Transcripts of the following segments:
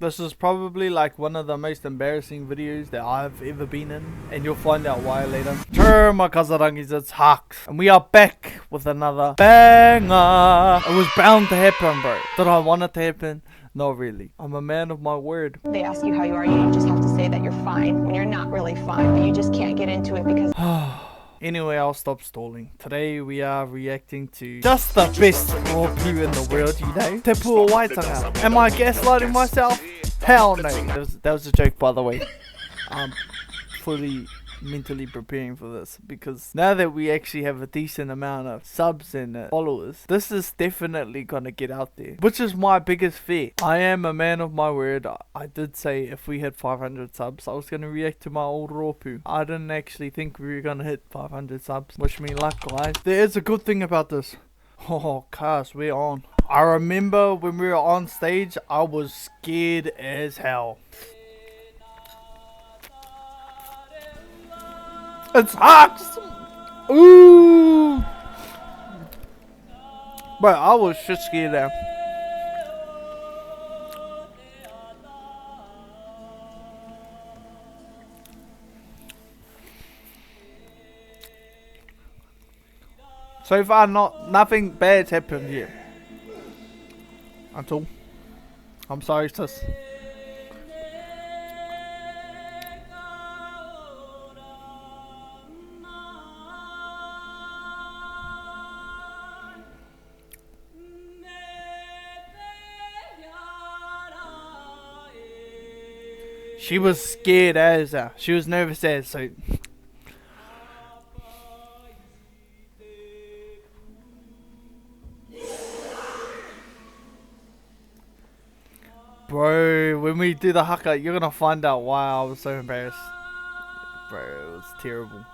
This is probably like one of the most embarrassing videos that I've ever been in, and you'll find out why later. Chur, my kazarangis, it's Hux, and we are back with another banger. It was bound to happen, bro. Did I want it to happen? Not really. I'm a man of my word. They ask you how you are, you just have to say that you're fine when you're not really fine, but you just can't get into it because... Anyway, I'll stop stalling. Today we are reacting to just the best raw poo in the world, you know? Te pua waitanga. Am I gaslighting myself? Hell no. That was a joke, by the way. I'm fully mentally preparing for this because now that we actually have a decent amount of subs and followers, this is definitely gonna get out there, which is my biggest fear. I am a man of my word. I did say if we hit 500 subs I was gonna react to my old raw poo. I didn't actually think we were gonna hit 500 subs. Wish me luck, guys. There is a good thing about this. Oh, cuz, we're on. I remember when we were on stage, I was scared as hell. It's Hux! Ooh! Bro, I was shit scared there. So far, nothing bad's happened yet. Until, I'm sorry, sis. She was scared as she was nervous as so. Bro, when we do the haka, you're gonna find out why I was so embarrassed. Bro, it was terrible.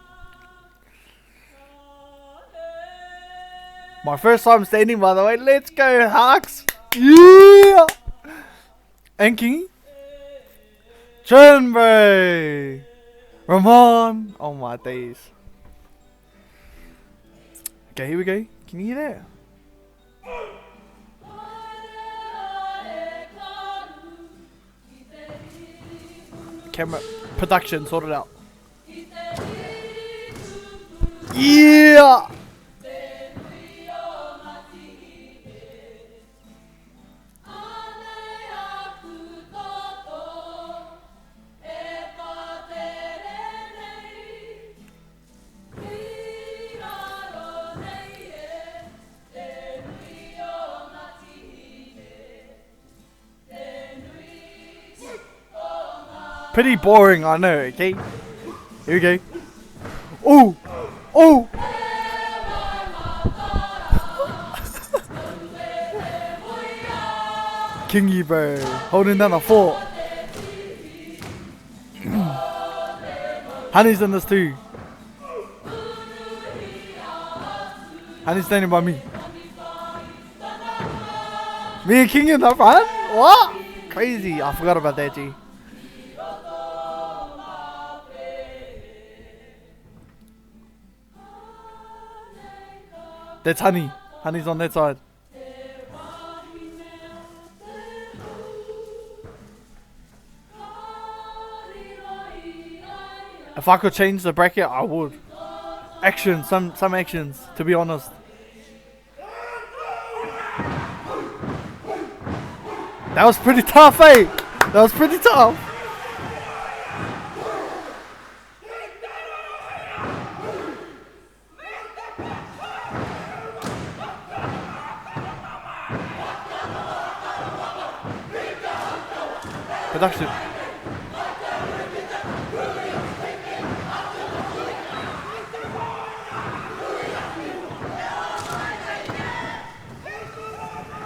My first time standing, by the way. Let's go, Hux! Yeah! And King? Chur, bro! Ramon! Oh my days. Okay, here we go. Can you hear that? Camera production sorted out. Yeah! Pretty boring, I know, okay? Here we go. Oh! Oh! Kingy, bro. Holding down a fort. Honey's in this too. Honey's standing by me. Me and King in the front? What? Crazy. I forgot about that, G. That's Honey. Honey's on that side. If I could change the bracket, I would. Action, some actions, to be honest. That was pretty tough, eh? That was pretty tough. Production.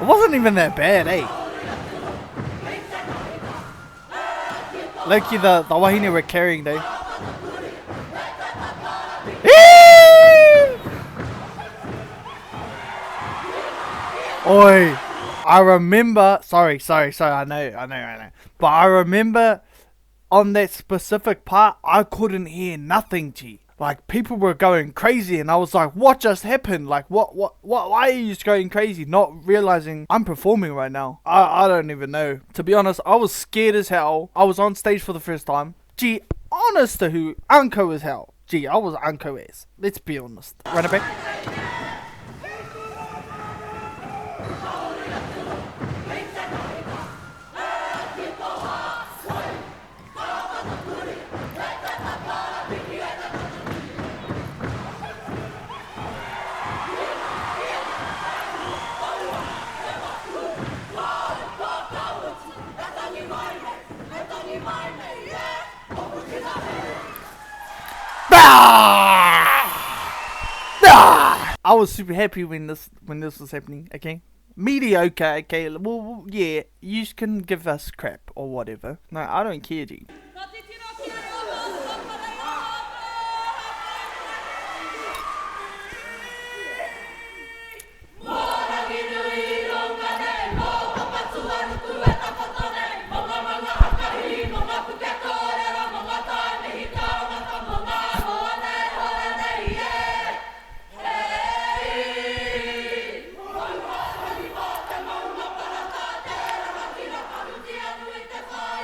It wasn't even that bad, eh? Lucky the wahine were carrying though. Oi! I remember, sorry, I know. But I remember on that specific part, I couldn't hear nothing, G. Like, people were going crazy, and I was like, what just happened? Like, what, why are you just going crazy? Not realizing I'm performing right now. I don't even know. To be honest, I was scared as hell. I was on stage for the first time. Gee, honest to who, unco as hell. Gee, I was unco as. Let's be honest. Run it back. I was super happy when this was happening. Okay, mediocre. Okay, well, yeah, you can give us crap or whatever. No, I don't care, dude.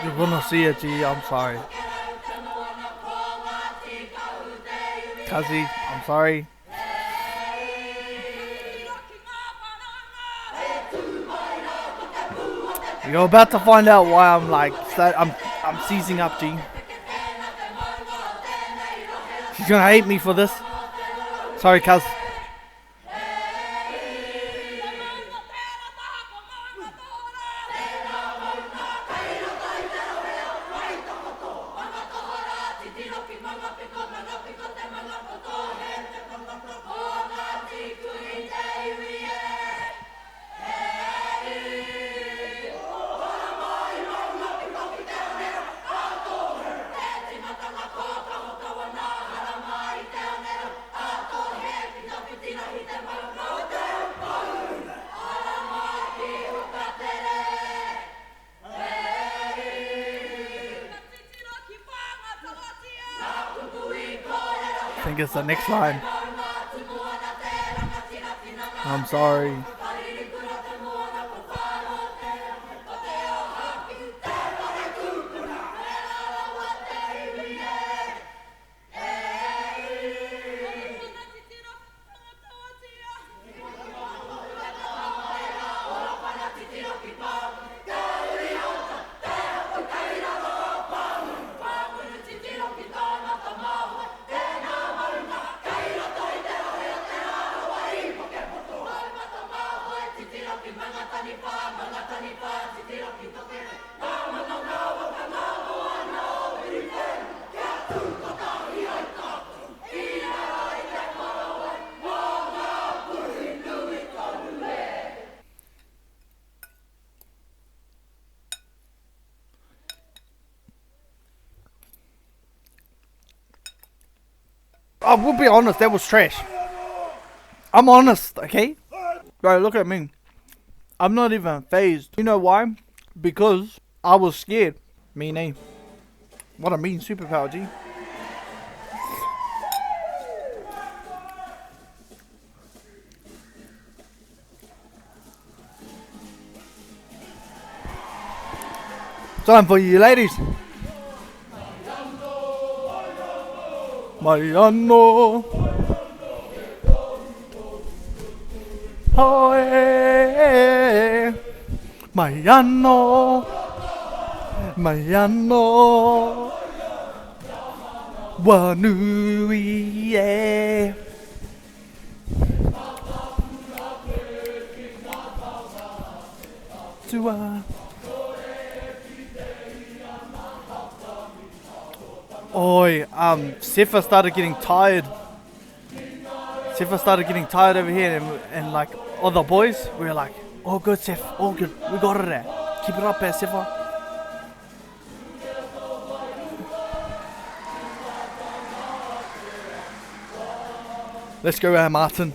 You're gonna see it, G. I'm sorry. Kazi, I'm sorry. You're about to find out why I'm like I'm seizing up, G. She's gonna hate me for this. Sorry, Kaz. I think it's the next line. I'm sorry. I will be honest, that was trash. I'm honest, okay? Bro, look at me. I'm not even phased. You know why? Because I was scared. Mean A. What a mean superpower, G. Time for you ladies. Mariano. Oh, eh. Mariano. Mariano. Whanau, yeah. Oi, Sefa started getting tired. Sefa started getting tired over here, and like all the boys, we were like, all good, Sef, all good, we got it there. Keep it up there, Sefa. Let's go, Martin.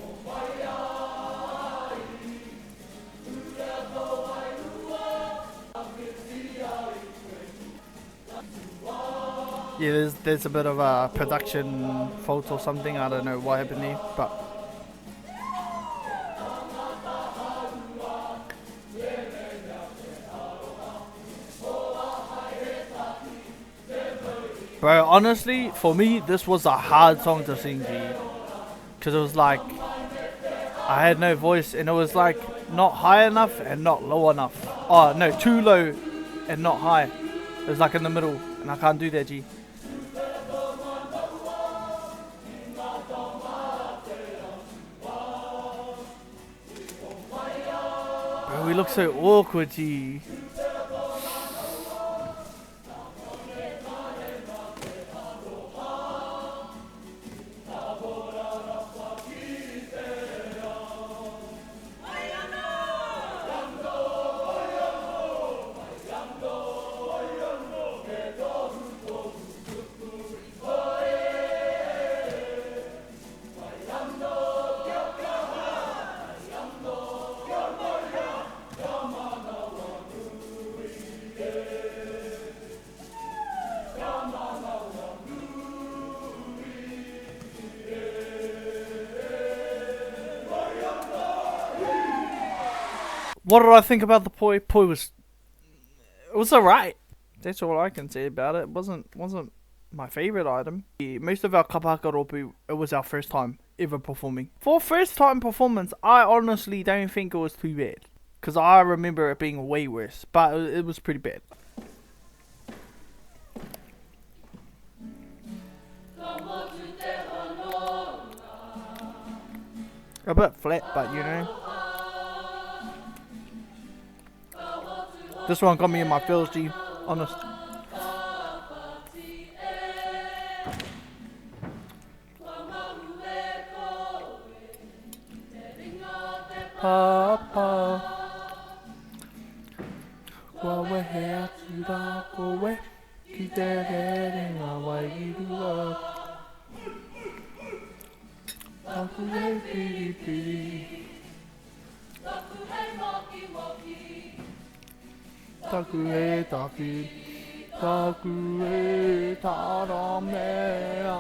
Yeah, there's a bit of a production fault or something. I don't know what happened there, but bro, honestly, for me, this was a hard song to sing, G, because it was like I had no voice, and it was like not high enough and not low enough. Oh no, too low and not high. It was like in the middle, and I can't do that, G. Bro, we look so awkward, G. What did I think about the poi? Poi was, it was alright. That's all I can say about it. It wasn't my favourite item. Yeah, most of our kapaka ropu, it was our first time ever performing. For first time performance, I honestly don't think it was too bad. Because I remember it being way worse. But it was pretty bad. A bit flat, but you know. This one got me in my feels, G. Honest. Papa, wa we he atu rā koe, ki te here ngā wairua. Taku hei piri piri, taku he taki, taku he taramea.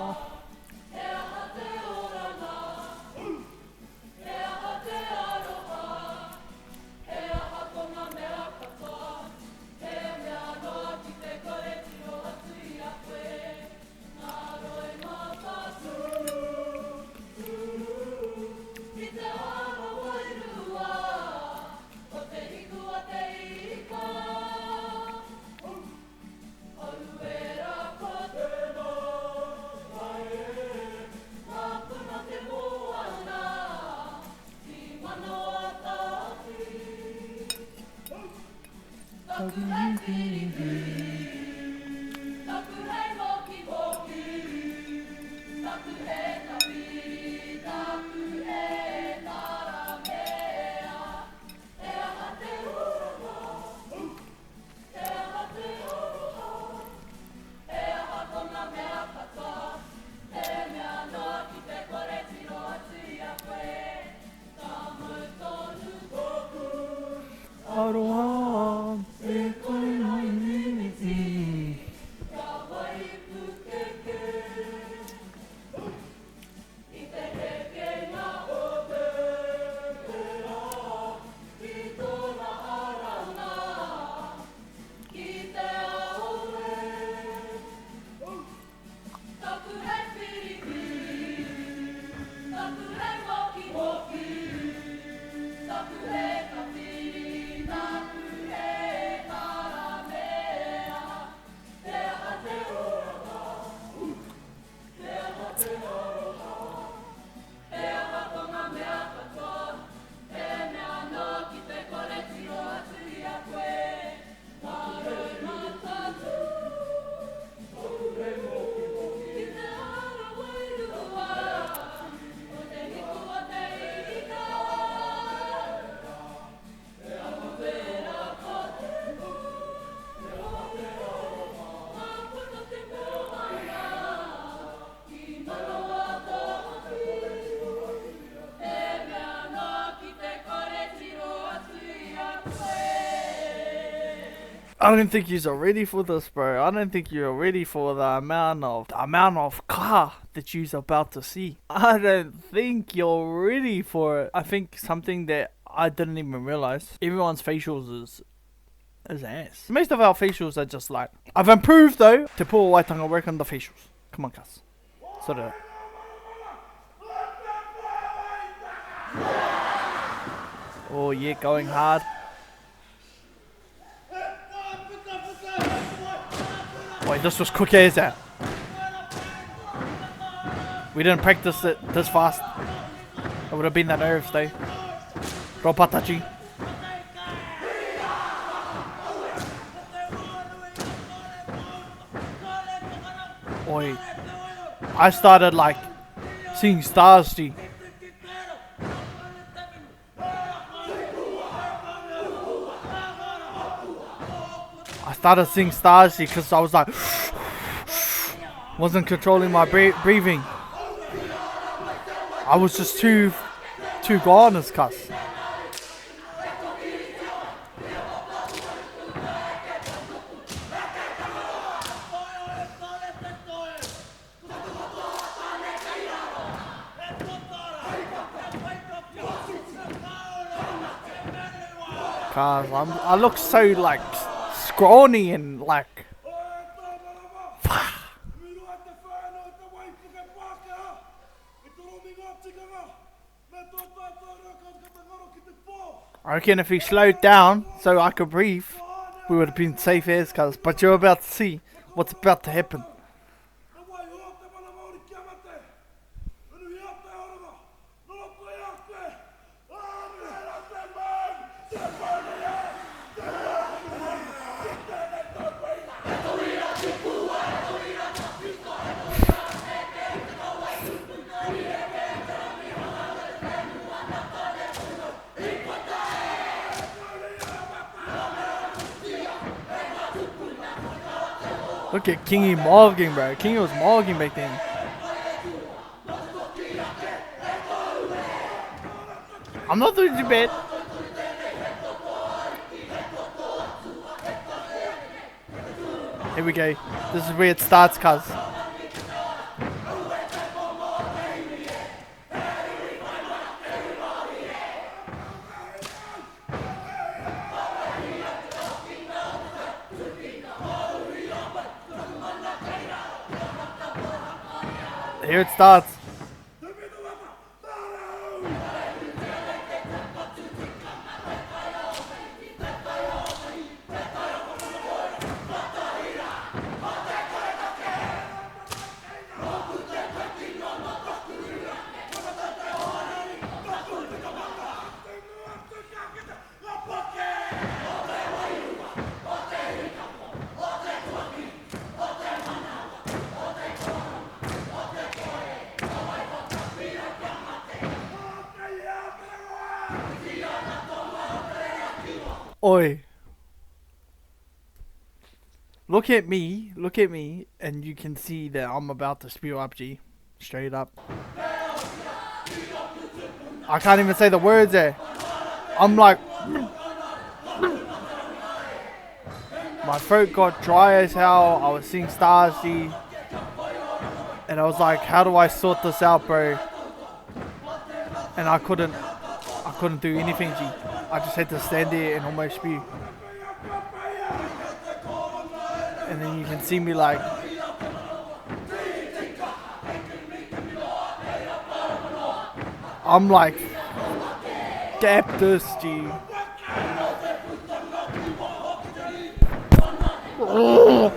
I don't think you're ready for this, bro. I don't think you're ready for the amount of car that you're about to see. I don't think you're ready for it. I think something that I didn't even realize. Everyone's facials is ass. Most of our facials are just like. I've improved though. Te pua waitanga work on the facials. Come on, cuz. Sort of. Oh yeah, going hard. Wait, this was quick as that. We didn't practice it this fast. It would have been the nerves though. Ropatachi. Oi. I started like seeing stars, G. I started seeing stars because I was like wasn't controlling my breathing. I was just too gone as cuss. Cause I look so like scrawny and like. I reckon if he slowed down so I could breathe, we would have been safe as cuz. But you're about to see what's about to happen. Look at Kingy mogging, bro. Kingy was mogging back then. I'm not doing too bad. Here we go. This is where it starts, cuz. Here it starts. Oi. Look at me, and you can see that I'm about to spew up, G. Straight up. I can't even say the words there. I'm like... My throat got dry as hell, I was seeing stars, G. And I was like, how do I sort this out, bro? And I couldn't do anything, G. I just had to stand there and almost spew. And then you can see me like... I'm like... Gap this, G. Oh.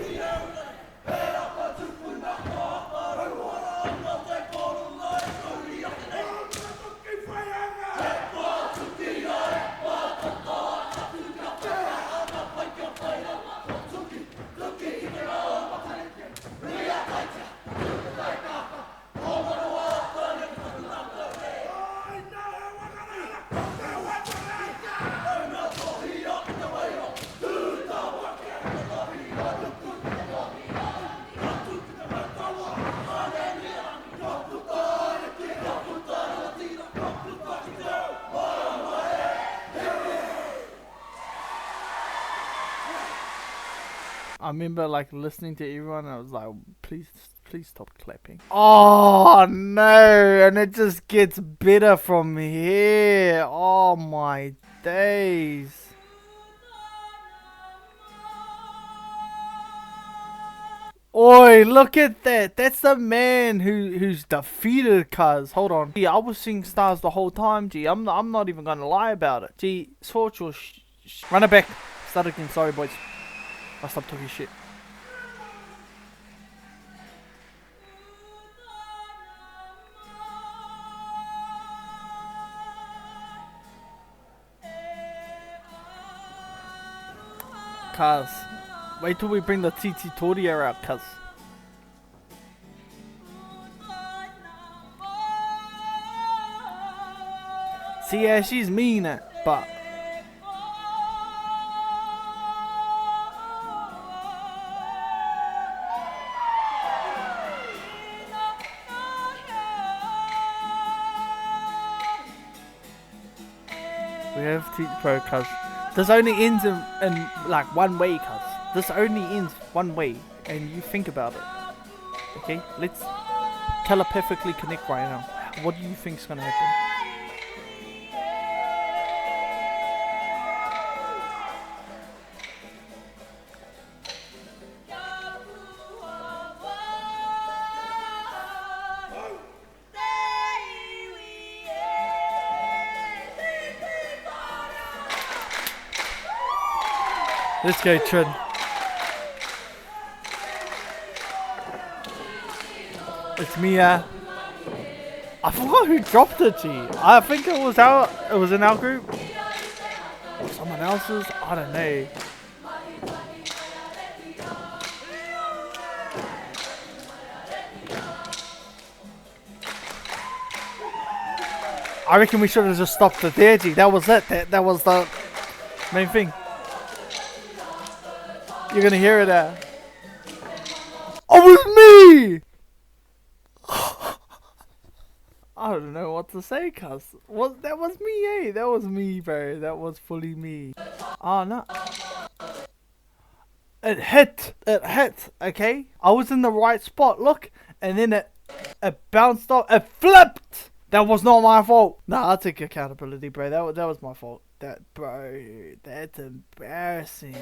remember like listening to everyone and I was like, please stop clapping. Oh no, and it just gets better from here. Oh my days. Oi, look at that. That's the man who's defeated cuz. Hold on. Gee, I was seeing stars the whole time, Gee. I'm not even gonna lie about it. Gee, sort your run it back. Start again, sorry boys. I stopped talking shit. Cuz, wait till we bring the TT Tordia out, cuz. See, yeah, she's mean, but we have TT Pro, cuz. This only ends in like one way, cuz. This only ends one way, and you think about it. Okay, let's telepathically connect right now. What do you think's gonna happen? Let's go, Chur. It's me, I forgot who dropped it, G. I think it was in our group. Or someone else's, I don't know. I reckon we should have just stopped it there, G. That was it. That was the main thing. You're gonna hear it out. Oh, it was me! I don't know what to say, cuz. That was me, eh? That was me, bro. That was fully me. Oh, no. It hit, okay? I was in the right spot, look. And then it bounced off, it flipped! That was not my fault. Nah, I'll take accountability, bro. That was my fault. Bro, that's embarrassing.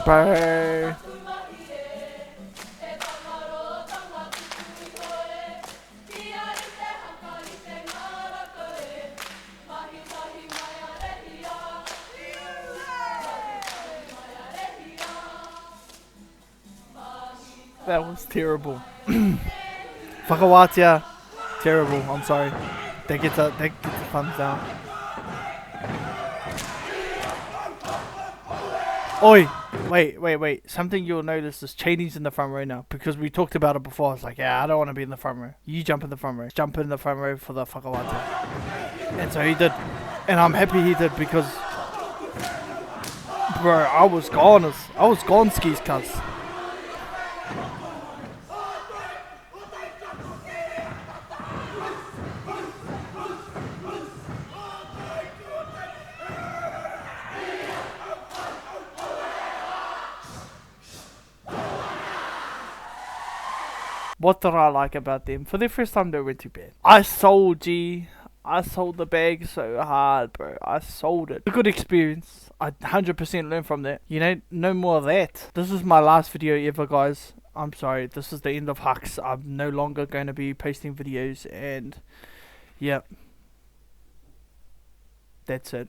Bro. That was terrible. Whakawatia. Terrible, I'm sorry. They get the thumbs down. Oi! Wait. Something you'll notice is Cheney's in the front row now. Because we talked about it before. It's like, yeah, I don't want to be in the front row. You jump in the front row. Jump in the front row for the Whakawatia. And so he did. And I'm happy he did because... Bro, I was gone skis, cuz. What did I like about them? For the first time, they went too bad. I sold the bag so hard, bro. I sold it. A good experience. I 100% learned from that. You know, no more of that. This is my last video ever, guys. I'm sorry. This is the end of Hux. I'm no longer going to be posting videos. And, yeah. That's it.